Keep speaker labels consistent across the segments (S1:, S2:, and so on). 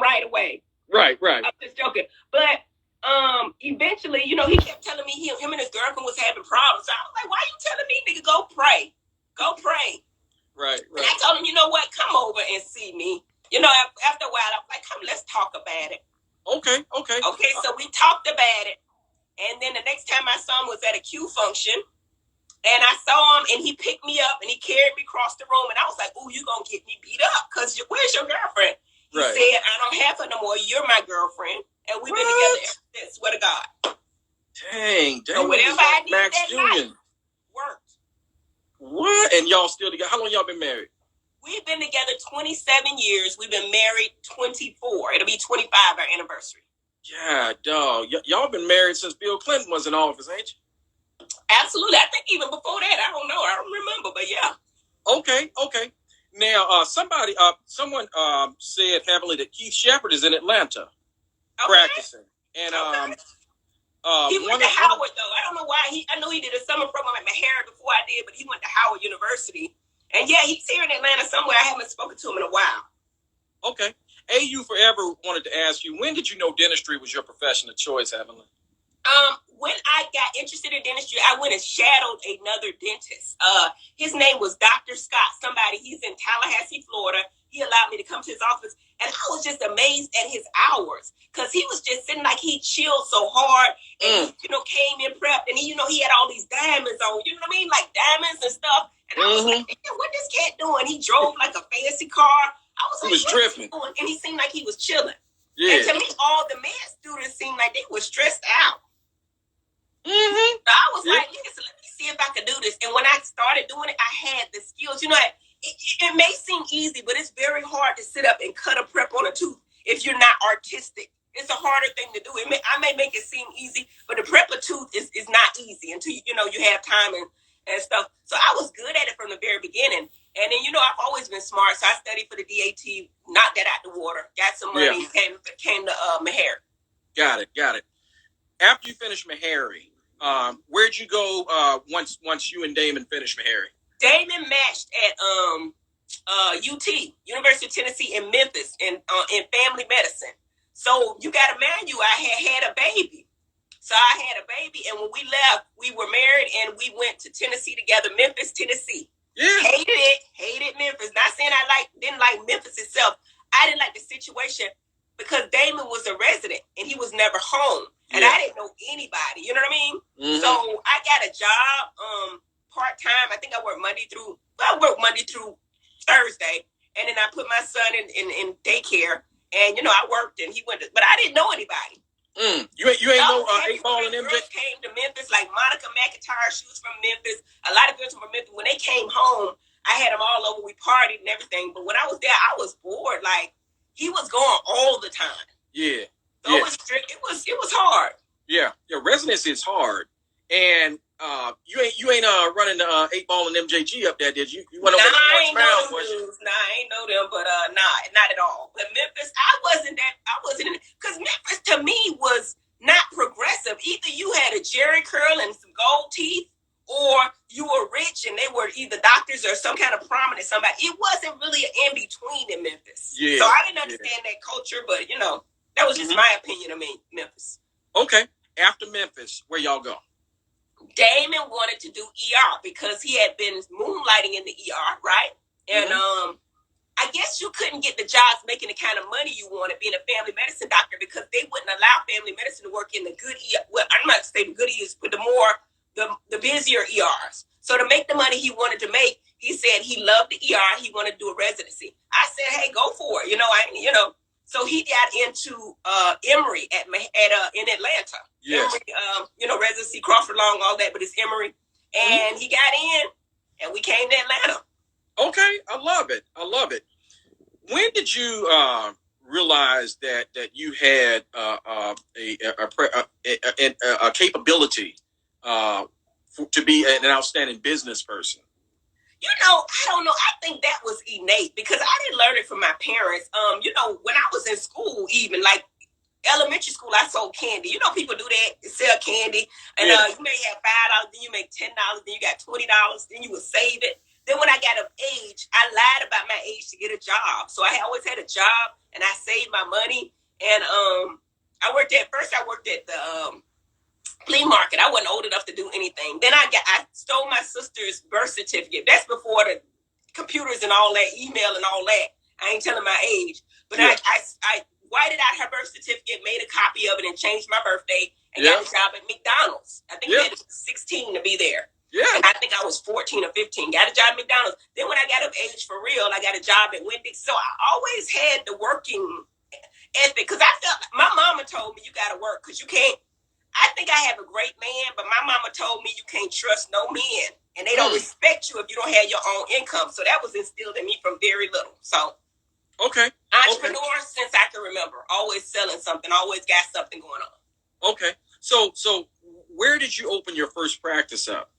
S1: right away.
S2: Right.
S1: I'm just joking. But eventually, you know, he kept telling me him and his girlfriend was having problems. So I was like, why you telling me, nigga, go pray? Go pray.
S2: Right.
S1: And I told him, you know what, come over and see me. You know, after a while, I was like, come, let's talk about it.
S2: Okay,
S1: so we talked about it. And then the next time I saw him was at a Q function. And I saw him, and he picked me up, and he carried me across the room. And I was like, ooh, you going to get me beat up, because where's your girlfriend? He said, I don't have her no more. You're my girlfriend. And we've been together ever since. Swear to God.
S2: Dang.
S1: So whatever I did
S2: Max
S1: that night worked.
S2: What? And y'all still together? How long y'all been married?
S1: We've been together 27 years. We've been married 24. It'll be 25, our anniversary.
S2: Yeah, dog. Y'all been married since Bill Clinton was in office, ain't you?
S1: Absolutely. I think even before that. I don't know. I don't remember, but yeah.
S2: Okay. Now, someone said heavily that Keith Shepard is in Atlanta practicing. And
S1: he went to Howard, though. I don't know why. I know he did a summer program at Meharry before I did, but he went to Howard University. And yeah, he's here in Atlanta somewhere. I haven't spoken to him in a while.
S2: Okay. AU Forever wanted to ask you, when did you know dentistry was your profession of choice, Heavenly?
S1: When I got interested in dentistry, I went and shadowed another dentist. His name was Dr. Scott. He's in Tallahassee, Florida. He allowed me to come to his office, and I was just amazed at his hours, because he was just sitting like he chilled so hard, and he, came in prepped, and he had all these diamonds on, you know what I mean, like diamonds and stuff. And I was like, what this cat doing? He drove like a fancy car. I was like,
S2: he was drifting,
S1: and he seemed like he was chilling.
S2: Yeah.
S1: And to me, all the med students seemed like they were stressed out. So I was like, listen, let me see if I could do this. And when I started doing it, I had the skills. You know, it may seem easy, but it's very hard to sit up and cut a prep on a tooth if you're not artistic. It's a harder thing to do. I may make it seem easy, but the prep a tooth is not easy until you have time and stuff. So I was good at it from the very beginning. And then, I've always been smart. So I studied for the DAT, knocked that out the water, got some money, came to Meharry.
S2: Got it. After you finished Meharry, where'd you go once you and Damon finished Meharry?
S1: Damon matched at UT, University of Tennessee in Memphis, in family medicine. So you got to imagine, I had a baby. So I had a baby, and when we left, we were married, and we went to Tennessee together, Memphis, Tennessee.
S2: Yeah.
S1: Hated Memphis. Not saying didn't like Memphis itself. I didn't like the situation because Damon was a resident, and he was never home. And I didn't know anybody, you know what I mean? So I got a job part-time. I think I worked Monday through Thursday. And then I put my son in daycare. And, I worked, and he went but I didn't know anybody.
S2: You ain't know 8Ball and MJ?
S1: Girls came to Memphis, like Monica McIntyre. She was from Memphis. A lot of girls were from Memphis. When they came home, I had them all over. We partied and everything. But when I was there, I was bored. Like, he was going all the time.
S2: Yeah.
S1: So it was strict. It was hard.
S2: Yeah. Residency is hard. And you ain't running the 8Ball and MJG up there, did you? You went over to Orange Mound, was you?
S1: Nah, I ain't know them, but not at all. But Memphis, I wasn't in it, because Memphis to me was not progressive. Either you had a jerry curl and some gold teeth, or you were rich and they were either doctors or some kind of prominent somebody. It wasn't really an in-between in Memphis. Yeah, so I didn't understand that culture, but that was just my opinion of Memphis.
S2: Okay. After Memphis, where y'all go?
S1: Damon wanted to do ER because he had been moonlighting in the ER, right? And I guess you couldn't get the jobs making the kind of money you wanted being a family medicine doctor, because they wouldn't allow family medicine to work in the good ER. Well, I'm not saying the good ERs, but the busier ERs. So to make the money he wanted to make, he said he loved the ER. He wanted to do a residency. I said, hey, go for it. So he got into Emory in Atlanta.
S2: Yes.
S1: Emory, residency, Crawford Long, all that, but it's Emory. And he got in, and we came to Atlanta.
S2: Okay, I love it. When did you realize that you had a capability to be an outstanding business person?
S1: I don't know. I think that was innate because I didn't learn it from my parents. When I was in school, even like elementary school, I sold candy. People do that, sell candy, and you may have $5, then you make $10, then you got $20, then you would save it. Then when I got of age, I lied about my age to get a job. So I always had a job, and I saved my money. And I worked at the flea market. I wasn't old enough to do anything. Then I stole my sister's birth certificate. That's before the computers and all that, email and all that. I ain't telling my age, but I whited out her birth certificate, made a copy of it, and changed my birthday, and got a job at McDonald's. I think we had 16 to be there. Yeah. And I think I was 14 or 15. Got a job at McDonald's. Then when I got of age for real, I got a job at Wendy's. So I always had the working ethic, because I felt like my mama told me you got to work because you can't. I think I have a great man, but my mama told me you can't trust no men, and they don't respect you if you don't have your own income. So that was instilled in me from very little. So, entrepreneur since I can remember, always selling something, always got something going on. Okay, so where did you open your first practice up?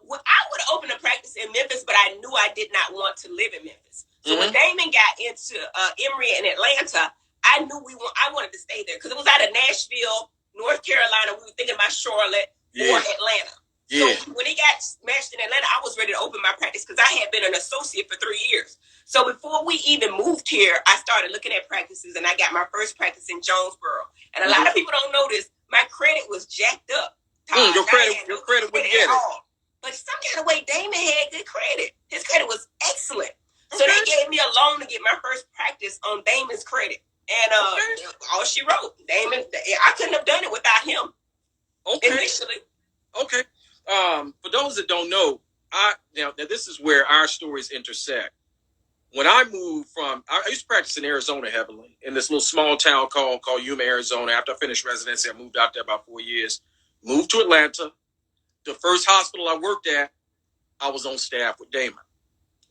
S1: Well, I would have opened a practice in Memphis, but I knew I did not want to live in Memphis. So when Damon got into Emory and Atlanta, I knew I wanted to stay there because it was out of Nashville, North Carolina. We were thinking about Charlotte or Atlanta. Yeah. So when he got smashed in Atlanta, I was ready to open my practice because I had been an associate for 3 years. So before we even moved here, I started looking at practices, and I got my first practice in Jonesboro. And a lot of people don't know this. My credit was jacked up. Your credit was good. But some kind of way, Damon had good credit. His credit was excellent. So they gave me a loan to get my first practice on Damon's credit. And all she wrote, Damon, I couldn't have done it without him. Initially. Okay. For those that don't know, now this is where our stories intersect. When I moved I used to practice in Arizona heavily, in this little small town called Yuma, Arizona. After I finished residency, I moved out there about 4 years. Moved to Atlanta. The first hospital I worked at, I was on staff with Damon,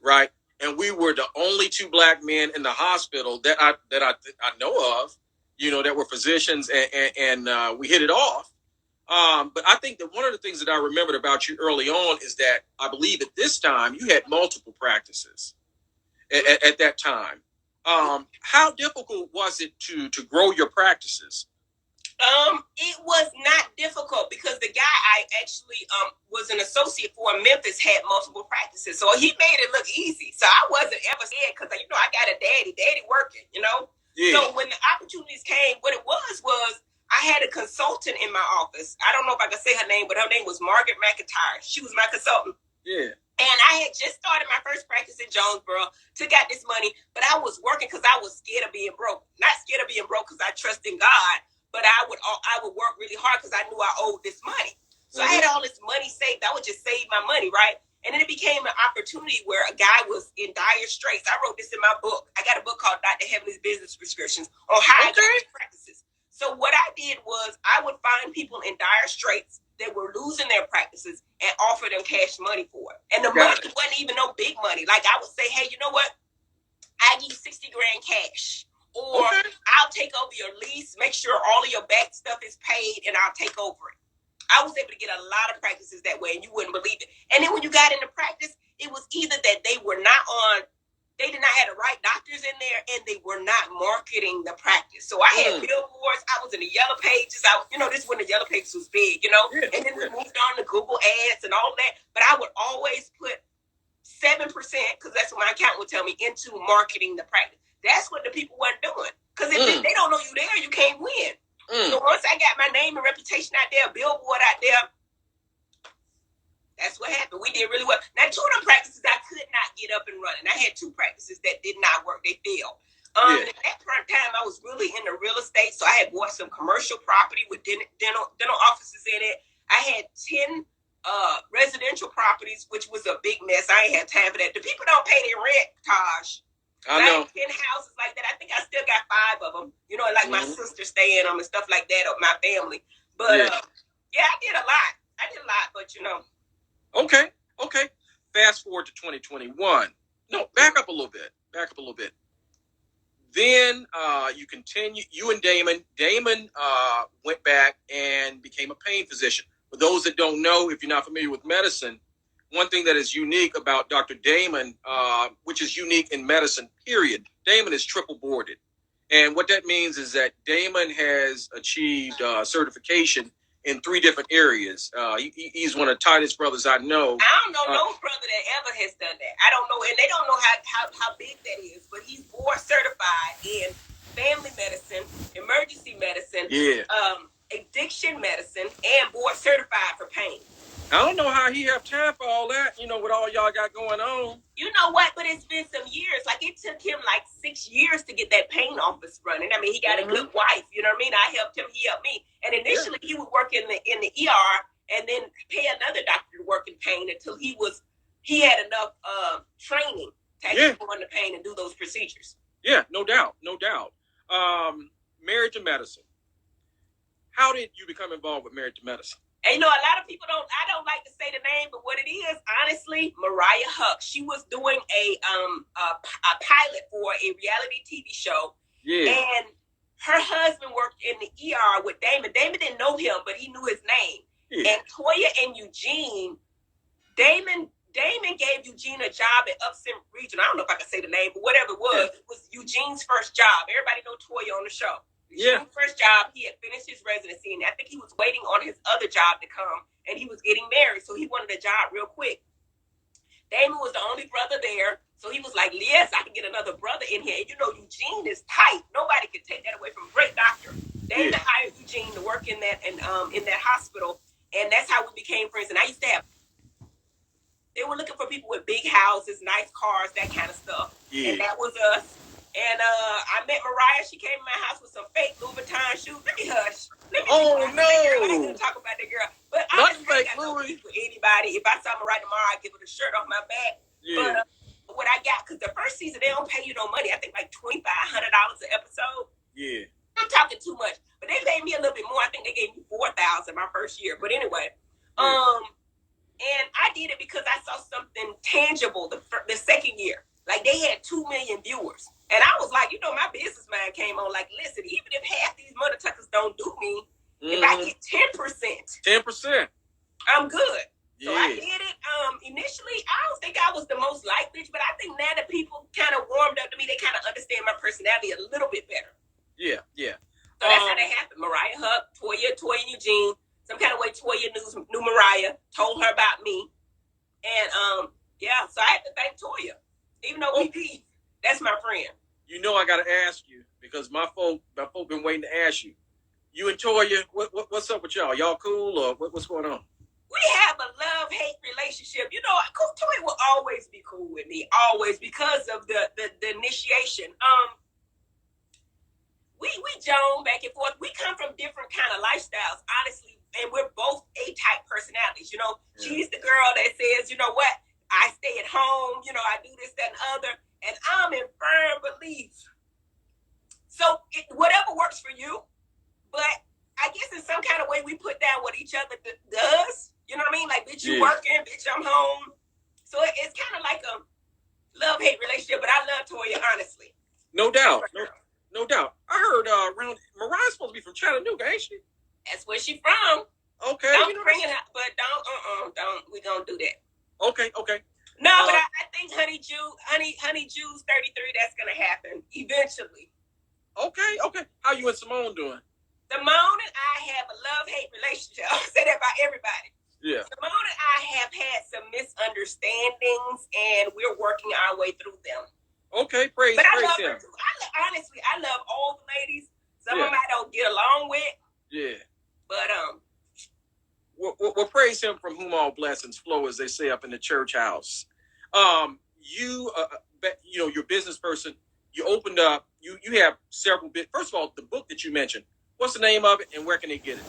S1: right? And we were the only 2 black men in the hospital that I know of, that were physicians, and we hit it off. But I think that one of the things that I remembered about you early on is that I believe at this time you had multiple practices at that time. How difficult was it to grow your practices? It was not difficult because the guy I actually was an associate for in Memphis had multiple practices. So he made it look easy. So I wasn't ever scared because, I got a daddy working, Yeah. So when the opportunities came, what it was I had a consultant in my office. I don't know if I can say her name, but her name was Margaret McIntyre. She was my consultant. Yeah. And I had just started my first practice in Jonesboro, took out this money, but I was working because I was scared of being broke. Not scared of being broke because I trust in God, but I would work really hard because I knew I owed this money. So I had all this money saved. I would just save my money, right? And then it became an opportunity where a guy was in dire straits. I wrote this in my book. I got a book called Dr. Heavenly's Business Prescriptions on how I got these practices. So what I did was I would find people in dire straits that were losing their practices and offer them cash money for it. And the money wasn't even no big money. Like I would say, hey, you know what? I give you $60,000 cash. Or I'll take over your lease, make sure all of your back stuff is paid, and I'll take over it. I was able to get a lot of practices that way, and you wouldn't believe it. And then when you got into practice, it was either that they did not have the right doctors in there, and they were not marketing the practice. So I had billboards. I was in the Yellow Pages. This is when the Yellow Pages was big, And then we moved on to Google Ads and all that. But I would always put 7%, because that's what my accountant would tell me, into marketing the practice. That's what the people weren't doing. Because if they don't know you there, you can't win. So once I got my name and reputation out there, billboard out there, that's what happened. We did really well. Now, 2 of them practices, I could not get up and running. I had 2 practices that did not work. They failed. At that time, I was really into real estate. So I had bought some commercial property with dental offices in it. I had 10 residential properties, which was a big mess. I ain't had time for that. The people don't pay their rent, Taj. I know. 10 houses like that. I think I still got 5 of them. My sister stay in them and stuff like that, or my family. But I did a lot. But Okay. Fast forward to 2021. No, back up a little bit. Then you continue. You and Damon. Damon went back and became a pain physician. For those that don't know, if you're not familiar with medicine, one thing that is unique about Dr. Damon, which is unique in medicine, period, Damon is triple boarded. And what that means is that Damon has achieved certification
S2: in 3 different areas. He's one of the tightest brothers I know.
S1: I don't know no brother that ever has done that. I don't know, and they don't know how big that is. But he's board certified in family medicine, emergency medicine, addiction medicine, and board certified for pain.
S2: I don't know how he have time for all that, with all y'all got going on.
S1: You know what? But it's been some years. Like, it took him like 6 years to get that pain office running. I mean, he got a good wife. You know what I mean? I helped him. He helped me. And initially, he would work in the ER and then pay another doctor to work in pain until he had enough training to actually go into pain and do those procedures.
S2: Yeah, no doubt. Married to medicine. How did you become involved with Married to Medicine?
S1: And a lot of people I don't like to say the name, but what it is, honestly, Mariah Huck. She was doing a pilot for a reality TV show. Yeah. And her husband worked in the ER with Damon. Damon didn't know him, but he knew his name. Yeah. And Toya and Eugene, Damon gave Eugene a job at Upson Regional. I don't know if I can say the name, but whatever it was Eugene's first job. Everybody know Toya on the show. His first job, he had finished his residency, and I think he was waiting on his other job to come, and he was getting married, so he wanted a job real quick. Damon was the only brother there, so he was like, yes, I can get another brother in here. And Eugene is tight. Nobody can take that away from a great doctor. Damon hired Eugene to work in that hospital, and that's how we became friends. And I used to have, they were looking for people with big houses, nice cars, that kind of stuff. Yeah. And that was us. And I met Mariah. She came to my house with some fake Louis Vuitton shoes. Let me hush. I ain't gonna talk about that girl. But honestly, I ain't got no beef with anybody. If I saw Mariah tomorrow, I'd give her the shirt off my back. Yeah. But what I got, because the first season, they don't pay you no money. I think like $2,500 an episode. Yeah. I'm talking too much. But they paid me a little bit more. I think they gave me $4,000 my first year. But anyway, and I did it because I saw something tangible the second year. Like, they had 2 million viewers. And I was like, my business mind came on. Like, listen, even if half these mother tuckers don't do me, if I get 10%, I'm good. Yeah. So I did it. Initially, I don't think I was the most liked bitch, but I think now that people kind of warmed up to me, they kind of understand my personality a little bit better. Yeah. So that's how that happened. Mariah Huck, Toya and Eugene. Some kind of way Toya knew Mariah, told her about me. And, so I had to thank Toya. Even though we beat, that's my friend.
S2: I got to ask you, because my folk been waiting to ask you. You and Toya, what's up with y'all? Y'all cool, or what's going on?
S1: We have a love-hate relationship. Toya will always be cool with me, always, because of the initiation. We joan back and forth. We come from different kind of lifestyles, honestly, and we're both A-type personalities. She's the girl that says, you know what? I stay at home, I do this, that, and other, and I'm in firm belief. So whatever works for you, but I guess in some kind of way we put down what each other does. You know what I mean? Like, bitch, you working, bitch, I'm home. So it's kind of like a love-hate relationship, but I love Toya, honestly.
S2: No doubt. No doubt. I heard Mariah's supposed to be from Chattanooga, ain't she?
S1: That's where she from.
S2: Okay.
S1: Don't bring it up, but don't. We gonna do that.
S2: Okay.
S1: No, but I think Honey Jew's 33. That's gonna happen eventually.
S2: Okay. How you and Simone doing?
S1: Simone and I have a love-hate relationship. I say that about everybody. Yeah. Simone and I have had some misunderstandings, and we're working our way through them.
S2: Okay, praise
S1: But
S2: praise
S1: I love
S2: him.
S1: her too. Honestly, I love all the ladies. Some of them I don't get along with. Yeah. But
S2: Well, praise him from whom all blessings flow, as they say up in the church house. You're a business person. You opened up. You have several bits. First of all, the book that you mentioned. What's the name of it, and where can they get it?